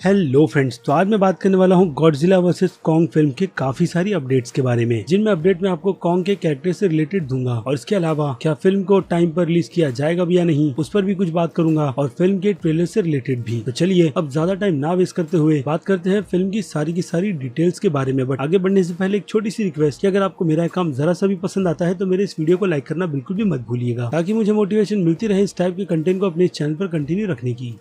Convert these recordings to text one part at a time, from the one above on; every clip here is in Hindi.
हेलो फ्रेंड्स, तो आज मैं बात करने वाला हूँ गॉडजिला वर्सेस कॉन्ग फिल्म के काफी सारी अपडेट्स के बारे में, जिनमें अपडेट में आपको कॉन्ग के कैरेक्टर से रिलेटेड दूंगा और इसके अलावा क्या फिल्म को टाइम पर रिलीज किया जाएगा भी या नहीं, उस पर भी कुछ बात करूंगा और फिल्म के ट्रेलर से रिलेटेड भी। तो चलिए अब ज्यादा टाइम ना वेस्ट करते हुए बात करते हैं फिल्म की सारी डिटेल्स के बारे में। बट आगे बढ़ने से पहले एक छोटी सी रिक्वेस्ट कि अगर आपको मेरा काम जरा सा भी पसंद आता है तो मेरे इस वीडियो को लाइक करना बिल्कुल भी मत भूलिएगा, ताकि मुझे मोटिवेशन मिलती रहे इस टाइप के कंटेंट को अपने चैनल पर कंटिन्यू रखने की।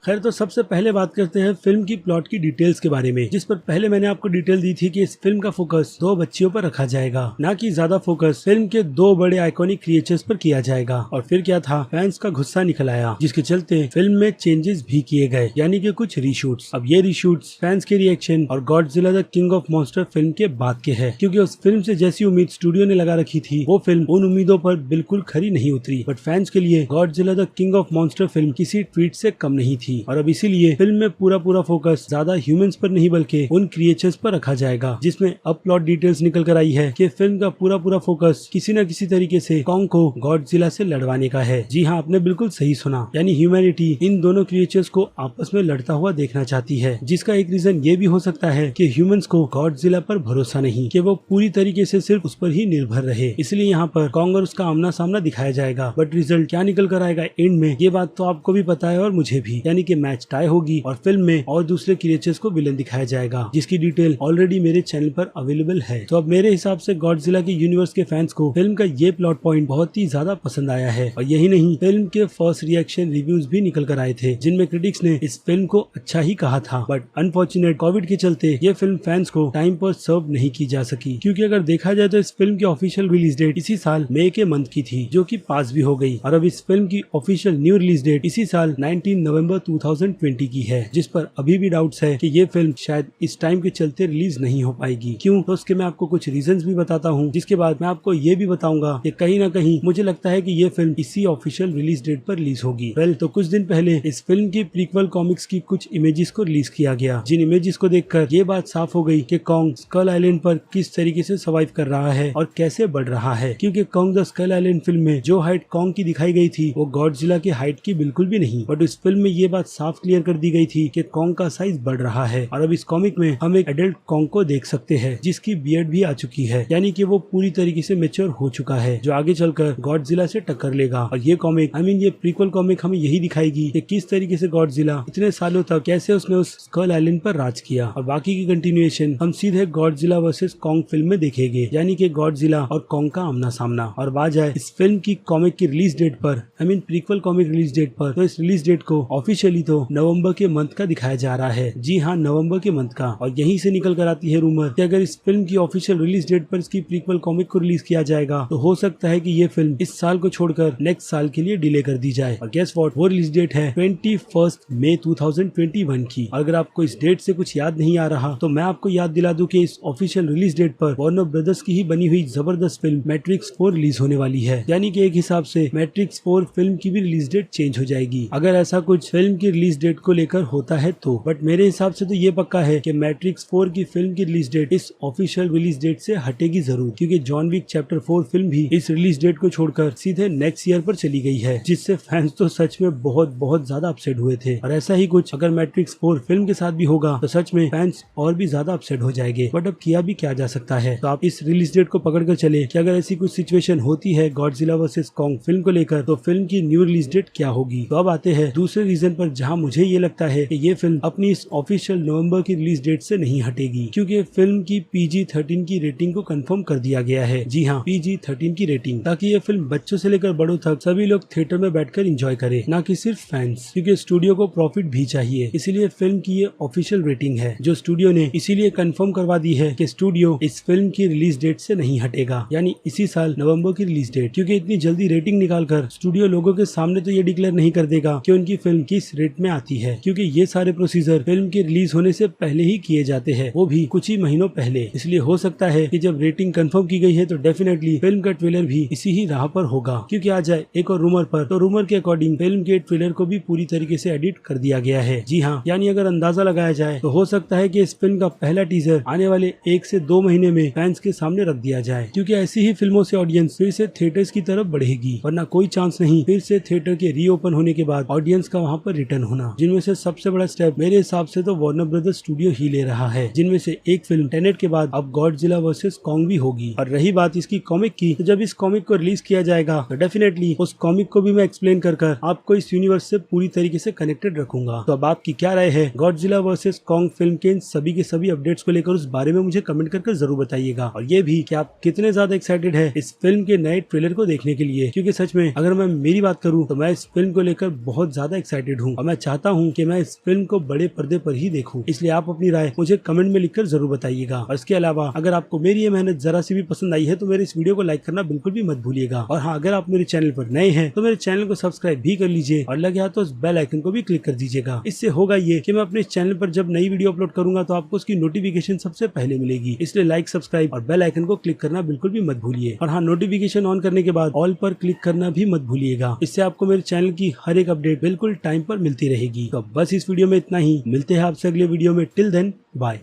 खैर, तो सबसे पहले बात करते हैं फिल्म की प्लॉट की डिटेल्स के बारे में, जिस पर पहले मैंने आपको डिटेल दी थी कि इस फिल्म का फोकस दो बच्चियों पर रखा जाएगा, ना कि ज्यादा फोकस फिल्म के दो बड़े आइकॉनिक क्रिएचर्स पर किया जाएगा। और फिर क्या था, फैंस का गुस्सा निकल आया, जिसके चलते फिल्म में चेंजेस भी किए गए, यानी कि कुछ रीशूट्स। अब ये रीशूट्स फैंस के रिएक्शन और Godzilla the king of monster film के बाद के है, क्योंकि उस फिल्म से जैसी उम्मीद स्टूडियो ने लगा रखी थी वो फिल्म उन उम्मीदों पर बिल्कुल खरी नहीं उतरी। बट फैंस के लिए Godzilla the king of monster film किसी ट्वीट से कम नहीं थी, और अब इसीलिए फिल्म में पूरा फोकस ज्यादा ह्यूमंस पर नहीं बल्कि उन क्रिएचर्स पर रखा जाएगा, जिसमें अब प्लॉट डिटेल्स निकल कर आई है कि फिल्म का पूरा फोकस किसी न किसी तरीके से कॉन्ग को गॉडजिला से लड़वाने का है। जी हाँ, आपने बिल्कुल सही सुना, यानी ह्यूमैनिटी इन दोनों क्रिएचर्स को आपस में लड़ता हुआ देखना चाहती है, जिसका एक रीजन ये भी हो सकता है कि ह्यूमंस को गॉडजिला पर भरोसा नहीं कि वो पूरी तरीके से सिर्फ उस पर ही निर्भर रहे, इसलिए यहाँ पर कॉन्ग और उसका आमना सामना दिखाया जाएगा। बट रिजल्ट क्या निकल कर आएगा एंड में, ये बात तो आपको भी पता है और मुझे भी, यानी कि मैच टाई होगी और फिल्म में और दूसरे क्रिएचर्स को विलन दिखाया जाएगा, जिसकी डिटेल ऑलरेडी मेरे चैनल पर अवेलेबल है। तो अब मेरे हिसाब से गॉडजिला के यूनिवर्स के फैंस को फिल्म का ये प्लॉट पॉइंट बहुत ही ज्यादा पसंद आया है। और यही नहीं, फिल्म के फर्स्ट रिएक्शन रिव्यूज भी निकल कर आए थे, जिनमें क्रिटिक्स ने इस फिल्म को अच्छा ही कहा था। बट अनफॉर्चुनेट कोविड के चलते ये फिल्म फैंस को टाइम पर सर्व नहीं की जा सकी, क्योंकि अगर देखा जाए तो इस फिल्म की ऑफिशियल रिलीज डेट इसी साल मई के मंथ की थी, जो कि पास भी हो गई। और अब इस फिल्म की ऑफिशियल न्यू रिलीज डेट इसी साल 19 नवंबर 2020 की है, जिस पर अभी भी डाउट्स है कि ये फिल्म शायद इस टाइम के चलते रिलीज नहीं हो पाएगी। क्यों, तो उसके मैं आपको कुछ रीजंस भी बताता हूँ, जिसके बाद मैं आपको ये भी बताऊंगा कि कहीं ना कहीं मुझे लगता है कि ये फिल्म इसी ऑफिशियल रिलीज डेट पर रिलीज होगी। वेल, तो कुछ दिन पहले इस फिल्म की प्रीक्वल कॉमिक्स की कुछ इमेजेस को रिलीज किया गया, जिन इमेजेस को देखकर ये बात साफ हो गई कि कॉन्ग स्कल आइलैंड पर किस तरीके से सर्वाइव कर रहा है और कैसे बढ़ रहा है। क्योंकि Kong the Skull Island film में जो हाइट कॉन्ग की दिखाई गई थी वो गॉडजिला की हाइट की बिल्कुल भी नहीं, बट इस फिल्म में ये बात साफ क्लियर कर दी गई थी कि कॉन्ग का साइज बढ़ रहा है। और अब इस कॉमिक में हम एक एडल्ट कॉन्ग को देख सकते हैं, जिसकी बियर्ड भी आ चुकी है, यानी कि वो पूरी तरीके से मैच्योर हो चुका है, जो आगे चलकर गॉडजिला से टक्कर लेगा। और ये कॉमिक ये प्रीक्वल कॉमिक हमें यही दिखाएगी कि किस तरीके से गॉडजिला इतने सालों तक कैसे उसने उस स्कल आइलैंड पर राज किया। और बाकी की कंटिन्यूएशन हम सीधे गॉडजिला वर्सेस कॉन्ग फिल्म में देखेंगे, यानी कि गॉडजिला और कॉन्ग का आमना सामना। और बात जाए इस फिल्म की कॉमिक की रिलीज डेट पर, प्रीक्वल कॉमिक रिलीज डेट पर, तो इस रिलीज डेट को ऑफिशियली तो नवंबर के मंथ का दिखाया जा रहा है। जी हाँ, नवंबर के मंथ का। और यहीं से निकल कर आती है रूमर कि अगर इस फिल्म की ऑफिशियल रिलीज डेट पर इसकी प्रीक्वल कॉमिक को रिलीज किया जाएगा तो हो सकता है कि ये फिल्म इस साल को छोड़कर नेक्स्ट साल के लिए डिले कर दी जाए। और गेस व्हाट, वो रिलीज डेट है 21 मई 2021 की। और अगर आपको इस डेट से कुछ याद नहीं आ रहा तो मैं आपको याद दिला दूं कि इस ऑफिशियल रिलीज डेट पर वार्नर ब्रदर्स की ही बनी हुई जबरदस्त फिल्म मैट्रिक्स 4 रिलीज होने वाली है, यानी कि एक हिसाब से मैट्रिक्स 4 फिल्म की भी रिलीज डेट चेंज हो जाएगी, अगर ऐसा कुछ फिल्म की रिलीज डेट को लेकर होता है तो। बट मेरे हिसाब से तो ये पक्का है कि मैट्रिक्स 4 की फिल्म की रिलीज डेट इस ऑफिशियल रिलीज डेट से हटेगी जरूर, क्योंकि जॉन विक चैप्टर 4 फिल्म भी इस रिलीज डेट को छोड़कर सीधे नेक्स्ट ईयर पर चली गई है, जिससे फैंस तो सच में बहुत ज्यादा अपसेट हुए थे। और ऐसा ही कुछ अगर मैट्रिक्स 4 फिल्म के साथ भी होगा तो सच में फैंस और भी ज्यादा अपसेट हो जाएंगे। बट अब किया भी क्या जा सकता है, तो आप इस रिलीज डेट को पकड़ कर चले कि अगर ऐसी कुछ सिचुएशन होती है गॉडजिला वर्सेस कॉन्ग फिल्म को लेकर तो फिल्म की न्यू रिलीज डेट क्या होगी। तो अब आते हैं दूसरे रीजन पर, जहाँ मुझे ये लगता है कि ये फिल्म अपनी इस ऑफिशियल नवंबर की रिलीज डेट से नहीं हटेगी, क्योंकि फिल्म की PG-13 की रेटिंग को कंफर्म कर दिया गया है। जी हाँ, PG-13 की रेटिंग, ताकि ये फिल्म बच्चों से लेकर बड़ों तक सभी लोग थिएटर में बैठकर एंजॉय करें, ना कि सिर्फ फैंस, क्योंकि स्टूडियो को प्रॉफिट भी चाहिए। इसीलिए फिल्म की ये ऑफिशियल रेटिंग है, जो स्टूडियो ने इसीलिए कंफर्म करवा दी है कि स्टूडियो इस फिल्म की रिलीज डेट से नहीं हटेगा, यानी इसी साल नवंबर की रिलीज डेट। क्योंकि इतनी जल्दी रेटिंग निकालकर स्टूडियो लोगों के सामने तो ये डिक्लेयर नहीं कर देगा कि उनकी फिल्म किस रेट में आती है, क्योंकि ये सारे प्रोसीजर फिल्म के रिलीज होने से पहले ही किए जाते हैं, वो भी कुछ ही महीनों पहले। इसलिए हो सकता है कि जब रेटिंग कंफर्म की गई है तो डेफिनेटली फिल्म का ट्रेलर भी इसी ही राह पर होगा। क्योंकि आ जाए एक और रूमर पर, तो रूमर के अकॉर्डिंग फिल्म के ट्रेलर को भी पूरी तरीके से एडिट कर दिया गया है। जी हाँ, यानी अगर अंदाजा लगाया जाए तो हो सकता है कि इस फिल्म का पहला टीजर आने वाले 1 से 2 महीने में फैंस के सामने रख दिया जाए, क्योंकि ऐसी ही फिल्मों से ऑडियंस फिर से थिएटर्स की तरफ बढ़ेगी, वरना कोई चांस नहीं फिर से थिएटर के रीओपन होने के बाद ऑडियंस का वहाँ पर रिटर्न होना। जिनमें से सबसे बड़ा स्टेप मेरे हिसाब से तो वार्नर ब्रदर्स स्टूडियो ही ले रहा है, जिनमें से एक फिल्म टेनेट के बाद अब गॉडजिला वर्सेस कॉन्ग भी होगी। और रही बात इसकी कॉमिक की, तो जब इस कॉमिक को रिलीज किया जाएगा तो डेफिनेटली उस कॉमिक को भी मैं एक्सप्लेन कर आपको इस यूनिवर्स से पूरी तरीके से कनेक्टेड रखूंगा। तो अब आपकी क्या राय है गॉडजिला वर्सेस कॉन्ग फिल्म के इन सभी के सभी अपडेट्स को लेकर, उस बारे में मुझे कमेंट करके जरूर बताइएगा। और ये भी कि आप कितने ज्यादा एक्साइटेड है इस फिल्म के नए ट्रेलर को देखने के लिए, क्योंकि सच में अगर मैं मेरी बात करूं तो मैं इस फिल्म को लेकर बहुत ज्यादा एक्साइटेड हूं और मैं चाहता हूं कि मैं इस फिल्म को बड़े पर्दे पर ही देखूं। इसलिए आप अपनी राय मुझे कमेंट में लिखकर जरूर बताइएगा। और इसके अलावा अगर आपको मेरी ये मेहनत जरा सी भी पसंद आई है तो मेरे इस वीडियो को लाइक करना बिल्कुल भी मत भूलिएगा। और हाँ, अगर आप मेरे चैनल पर नए हैं तो मेरे चैनल को सब्सक्राइब भी कर लीजिए और लगे हाथ तो उस बेल आइकन को भी क्लिक कर दीजिएगा। इससे होगा ये कि मैं अपने चैनल पर जब नई वीडियो अपलोड करूंगा तो आपको उसकी नोटिफिकेशन सबसे पहले मिलेगी। इसलिए लाइक, सब्सक्राइब और बेल आइकन को क्लिक करना बिल्कुल भी मत भूलिए। और हाँ, नोटिफिकेशन ऑन करने के बाद ऑल पर क्लिक करना भी मत भूलिएगा। इससे आपको मेरे चैनल की हर एक अपडेट बिल्कुल टाइम पर मिलती रहेगी। तो बस इस वीडियो में इतना ही, मिलते हैं आपसे अगले वीडियो में। Till then bye.